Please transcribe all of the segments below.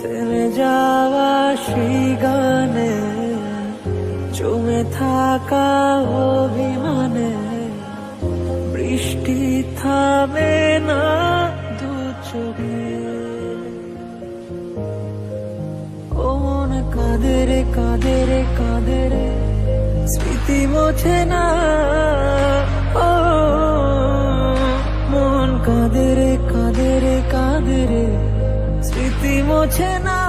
থেমে যাওয়া সেই গানে জমে থাকা অভিমানে বৃষ্টি থামে না দু চোখে। ও মন কাঁদে রে কাঁদে রে কাঁদে রে স্মৃতি মোছে না। ও মন কাঁদে রে কাঁদে রে কাঁদে রে স্মৃতি মোছে না।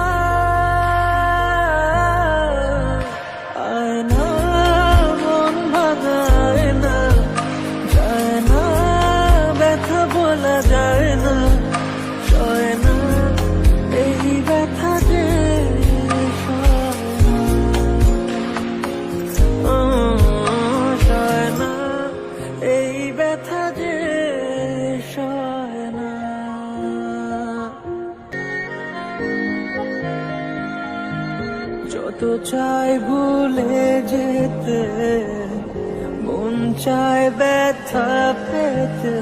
আয় না মন ভাঙায় না, যায় না ব্যথা বলা যায় না, সয় না এই ব্যথা যে সয় না এই ব্যথা যে সয় না। যত চাই ভুলে যেতে মন চায় ব্যথা পেতে,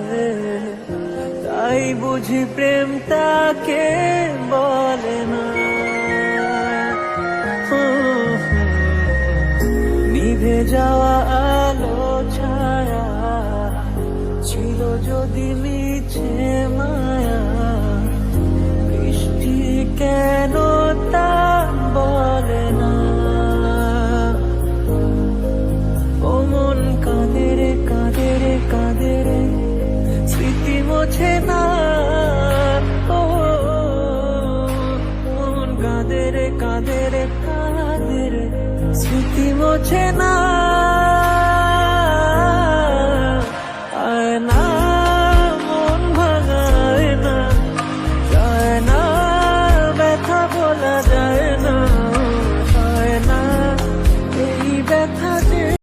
তাই বুঝি প্রেম তাকে বলে না। নিভে যাওয়া আলো ছায়া ছিল যদি মিছে মায়া, বৃষ্টি কেন তা বলে না। ও মন কাঁদে রে কাঁদে রে কাঁদে রে স্মৃতি মোছে না। ও মন কাঁদে রে কাঁদে রে কাঁদে রে স্মৃতি মোছে না।